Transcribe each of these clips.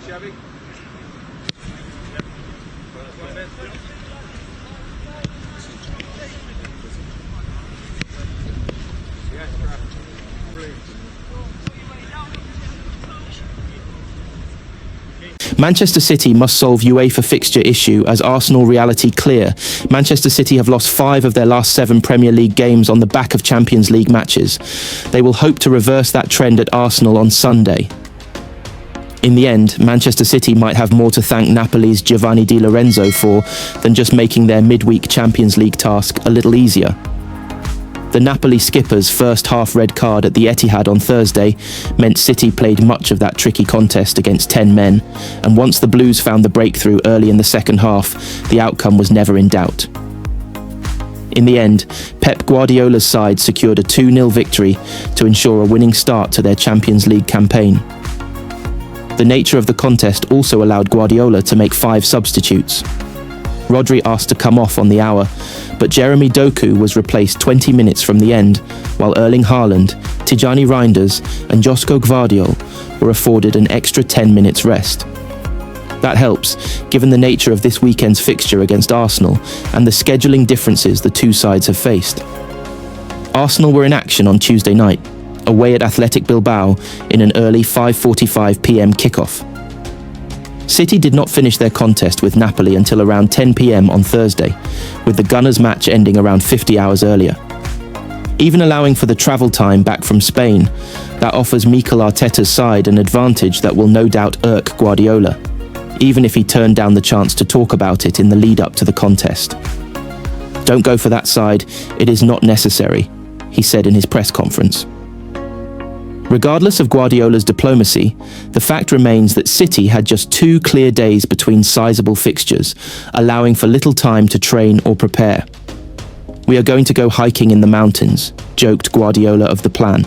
Shabby? Manchester City must solve UEFA fixture issue as Arsenal reality clear. Manchester City have lost 5 of their last 7 Premier League games on the back of Champions League matches. They will hope to reverse that trend at Arsenal on Sunday. In the end, Manchester City might have more to thank Napoli's Giovanni Di Lorenzo for than just making their midweek Champions League task a little easier. The Napoli skipper's first half red card at the Etihad on Thursday meant City played much of that tricky contest against 10 men, and once the Blues found the breakthrough early in the second half, the outcome was never in doubt. In the end, Pep Guardiola's side secured a 2-0 victory to ensure a winning start to their Champions League campaign. The nature of the contest also allowed Guardiola to make 5 substitutes. Rodri asked to come off on the hour, but Jeremy Doku was replaced 20 minutes from the end, while Erling Haaland, Tijani Reinders and Josko Gvardiol were afforded an extra 10 minutes rest. That helps, given the nature of this weekend's fixture against Arsenal and the scheduling differences the two sides have faced. Arsenal were in action on Tuesday night, away at Athletic Bilbao in an early 5:45 p.m. kickoff. City did not finish their contest with Napoli until around 10 p.m. on Thursday, with the Gunners' match ending around 50 hours earlier. Even allowing for the travel time back from Spain, that offers Mikel Arteta's side an advantage that will no doubt irk Guardiola, even if he turned down the chance to talk about it in the lead-up to the contest. "Don't go for that side, it is not necessary," he said in his press conference. Regardless of Guardiola's diplomacy, the fact remains that City had just 2 clear days between sizable fixtures, allowing for little time to train or prepare. "We are going to go hiking in the mountains," joked Guardiola of the plan.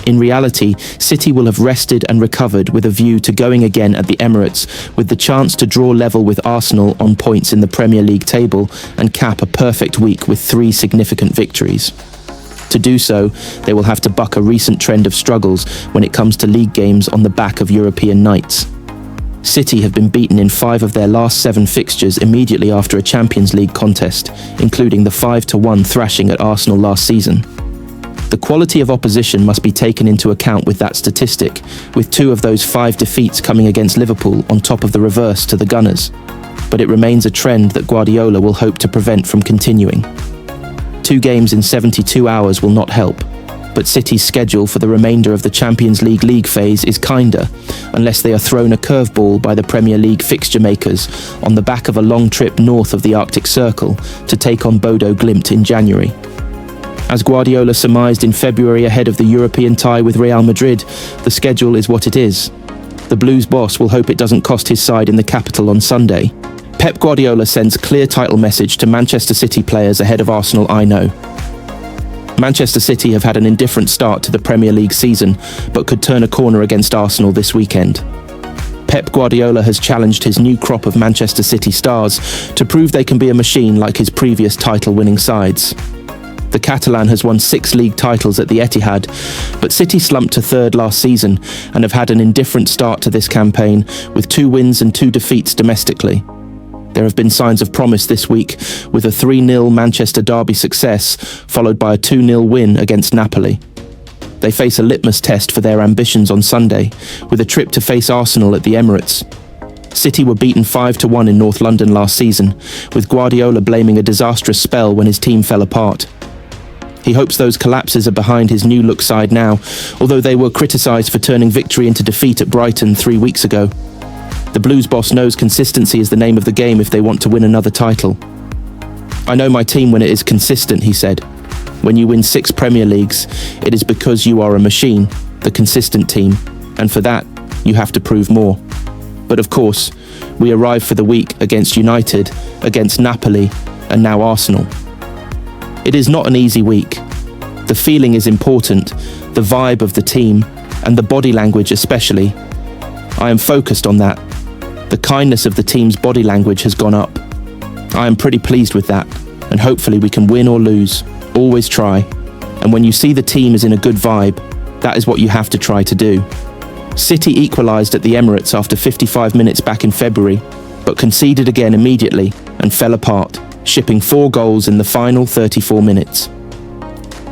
In reality, City will have rested and recovered with a view to going again at the Emirates, with the chance to draw level with Arsenal on points in the Premier League table and cap a perfect week with 3 significant victories. To do so, they will have to buck a recent trend of struggles when it comes to league games on the back of European nights. City have been beaten in 5 of their last 7 fixtures immediately after a Champions League contest, including the 5-1 thrashing at Arsenal last season. The quality of opposition must be taken into account with that statistic, with 2 of those 5 defeats coming against Liverpool on top of the reverse to the Gunners. But it remains a trend that Guardiola will hope to prevent from continuing. 2 games in 72 hours will not help, but City's schedule for the remainder of the Champions League phase is kinder, unless they are thrown a curveball by the Premier League fixture makers on the back of a long trip north of the Arctic Circle to take on Bodo Glimt in January. As Guardiola surmised in February ahead of the European tie with Real Madrid, the schedule is what it is. The Blues boss will hope it doesn't cost his side in the capital on Sunday. Pep Guardiola sends clear title message to Manchester City players ahead of Arsenal, I know. Manchester City have had an indifferent start to the Premier League season, but could turn a corner against Arsenal this weekend. Pep Guardiola has challenged his new crop of Manchester City stars to prove they can be a machine like his previous title-winning sides. The Catalan has won 6 league titles at the Etihad, but City slumped to 3rd last season and have had an indifferent start to this campaign, with 2 wins and 2 defeats domestically. There have been signs of promise this week, with a 3-0 Manchester derby success, followed by a 2-0 win against Napoli. They face a litmus test for their ambitions on Sunday, with a trip to face Arsenal at the Emirates. City were beaten 5-1 in North London last season, with Guardiola blaming a disastrous spell when his team fell apart. He hopes those collapses are behind his new-look side now, although they were criticised for turning victory into defeat at Brighton 3 weeks ago. The Blues boss knows consistency is the name of the game if they want to win another title. "I know my team when it is consistent," he said. "When you win 6 Premier Leagues, it is because you are a machine, the consistent team, and for that, you have to prove more. But of course, we arrive for the week against United, against Napoli, and now Arsenal. It is not an easy week. The feeling is important, the vibe of the team, and the body language especially. I am focused on that. The kindness of the team's body language has gone up. I am pretty pleased with that, and hopefully we can win or lose, always try. And when you see the team is in a good vibe, that is what you have to try to do. City equalised at the Emirates after 55 minutes back in February, but conceded again immediately and fell apart, shipping 4 goals in the final 34 minutes.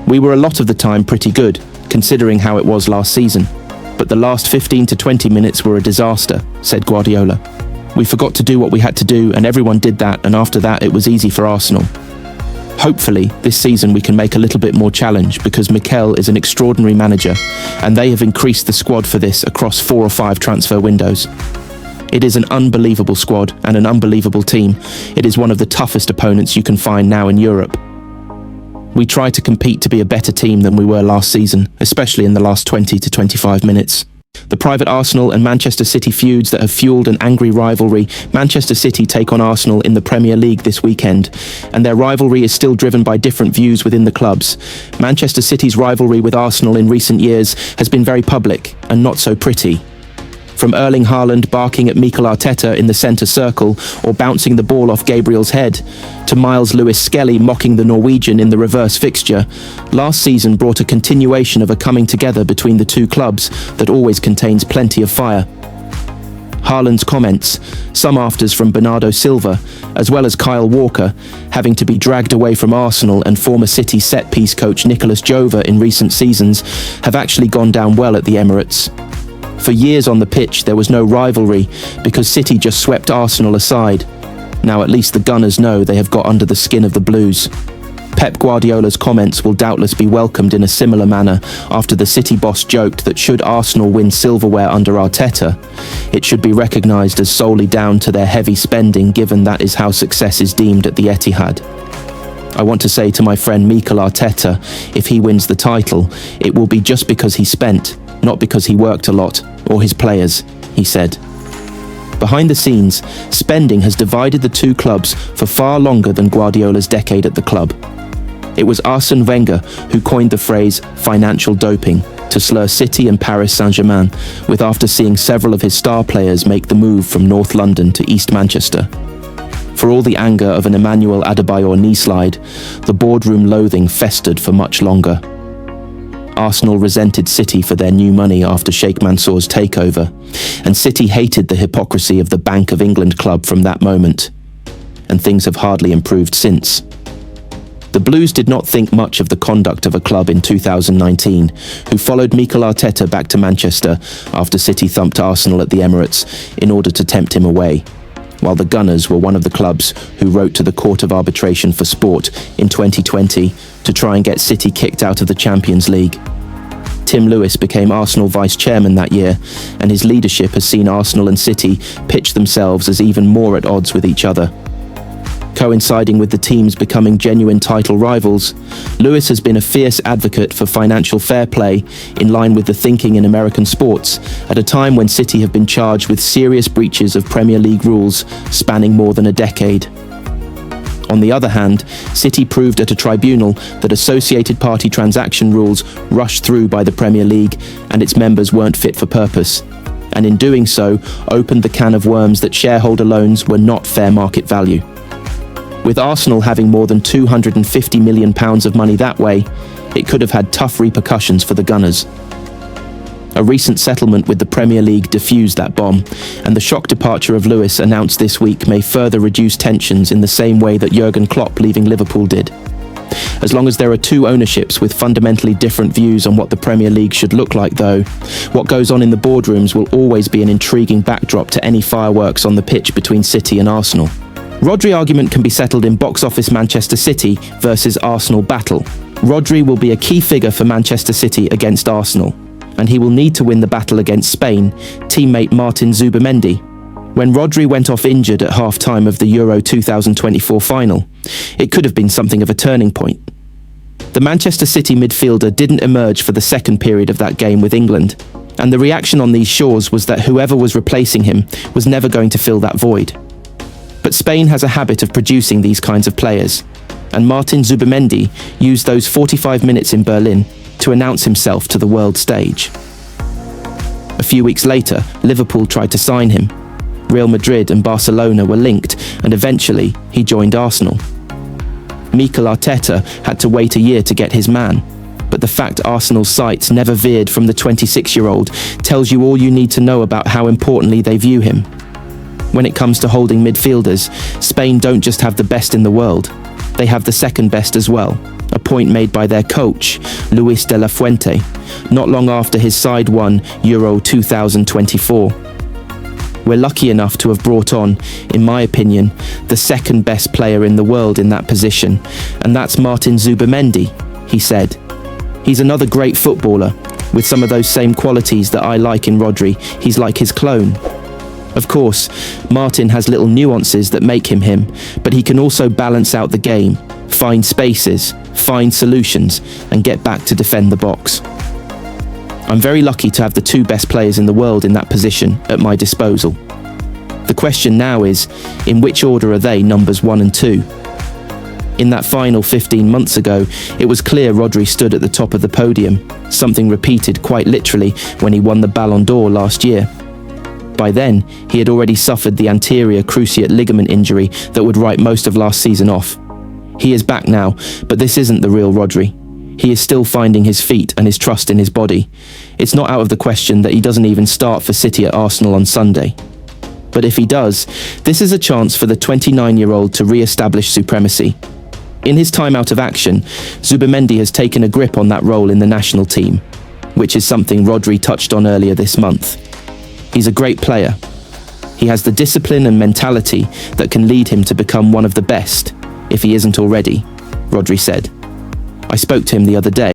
We were a lot of the time pretty good, considering how it was last season, but the last 15 to 20 minutes were a disaster, said Guardiola. We forgot to do what we had to do, and everyone did that, and after that it was easy for Arsenal. Hopefully, this season we can make a little bit more challenge because Mikel is an extraordinary manager, and they have increased the squad for this across 4 or 5 transfer windows. It is an unbelievable squad and an unbelievable team. It is one of the toughest opponents you can find now in Europe. We try to compete to be a better team than we were last season, especially in the last 20 to 25 minutes. The private Arsenal and Manchester City feuds that have fueled an angry rivalry. Manchester City take on Arsenal in the Premier League this weekend, and their rivalry is still driven by different views within the clubs. Manchester City's rivalry with Arsenal in recent years has been very public and not so pretty. From Erling Haaland barking at Mikel Arteta in the centre circle or bouncing the ball off Gabriel's head, to Miles Lewis-Skelly mocking the Norwegian in the reverse fixture, last season brought a continuation of a coming together between the two clubs that always contains plenty of fire. Haaland's comments, some afters from Bernardo Silva, as well as Kyle Walker, having to be dragged away from Arsenal and former City set-piece coach Nicolas Jova in recent seasons, have actually gone down well at the Emirates. For years on the pitch, there was no rivalry because City just swept Arsenal aside. Now at least the Gunners know they have got under the skin of the Blues. Pep Guardiola's comments will doubtless be welcomed in a similar manner after the City boss joked that should Arsenal win silverware under Arteta, it should be recognised as solely down to their heavy spending, given that is how success is deemed at the Etihad. I want to say to my friend Mikel Arteta, if he wins the title, it will be just because he spent, not because he worked a lot, or his players, he said. Behind the scenes, spending has divided the two clubs for far longer than Guardiola's decade at the club. It was Arsène Wenger who coined the phrase financial doping to slur City and Paris Saint-Germain, with after seeing several of his star players make the move from North London to East Manchester. For all the anger of an Emmanuel Adebayor knee slide, the boardroom loathing festered for much longer. Arsenal resented City for their new money after Sheikh Mansour's takeover, and City hated the hypocrisy of the Bank of England club from that moment. And things have hardly improved since. The Blues did not think much of the conduct of a club in 2019, who followed Mikel Arteta back to Manchester after City thumped Arsenal at the Emirates in order to tempt him away, while the Gunners were one of the clubs who wrote to the Court of Arbitration for Sport in 2020 to try and get City kicked out of the Champions League. Tim Lewis became Arsenal vice-chairman that year, and his leadership has seen Arsenal and City pitch themselves as even more at odds with each other. Coinciding with the teams becoming genuine title rivals, Lewis has been a fierce advocate for financial fair play in line with the thinking in American sports, at a time when City have been charged with serious breaches of Premier League rules spanning more than a decade. On the other hand, City proved at a tribunal that associated party transaction rules rushed through by the Premier League and its members weren't fit for purpose, and in doing so opened the can of worms that shareholder loans were not fair market value. With Arsenal having more than £250 million of money that way, it could have had tough repercussions for the Gunners. A recent settlement with the Premier League defused that bomb, and the shock departure of Lewis announced this week may further reduce tensions in the same way that Jurgen Klopp leaving Liverpool did. As long as there are two ownerships with fundamentally different views on what the Premier League should look like, though, what goes on in the boardrooms will always be an intriguing backdrop to any fireworks on the pitch between City and Arsenal. Rodri argument can be settled in box office Manchester City versus Arsenal battle. Rodri will be a key figure for Manchester City against Arsenal, and he will need to win the battle against Spain, teammate Martin Zubimendi. When Rodri went off injured at half-time of the Euro 2024 final, it could have been something of a turning point. The Manchester City midfielder didn't emerge for the second period of that game with England, and the reaction on these shores was that whoever was replacing him was never going to fill that void. But Spain has a habit of producing these kinds of players, and Martin Zubimendi used those 45 minutes in Berlin to announce himself to the world stage. A few weeks later, Liverpool tried to sign him. Real Madrid and Barcelona were linked, and eventually he joined Arsenal. Mikel Arteta had to wait a year to get his man, but but the fact Arsenal's sights never veered from the 26-year-old tells you all you need to know about how importantly they view him. When it comes to holding midfielders, Spain don't just have the best in the world, they have the second best as well, a point made by their coach, Luis de la Fuente, not long after his side won Euro 2024. We're lucky enough to have brought on, in my opinion, the second best player in the world in that position, and that's Rodri and Zubimendi, he said. He's another great footballer, with some of those same qualities that I like in Rodri. He's like his clone. Of course, Martin has little nuances that make him him, but he can also balance out the game, find spaces, find solutions, and get back to defend the box. I'm very lucky to have the two best players in the world in that position at my disposal. The question now is, in which order are they numbers 1 and 2? In that final 15 months ago, it was clear Rodri stood at the top of the podium, something repeated quite literally when he won the Ballon d'Or last year. By then, he had already suffered the anterior cruciate ligament injury that would write most of last season off. He is back now, but this isn't the real Rodri. He is still finding his feet and his trust in his body. It's not out of the question that he doesn't even start for City at Arsenal on Sunday. But if he does, this is a chance for the 29-year-old to re-establish supremacy. In his time out of action, Zubimendi has taken a grip on that role in the national team, which is something Rodri touched on earlier this month. He's a great player. He has the discipline and mentality that can lead him to become one of the best, if he isn't already, Rodri said. I spoke to him the other day.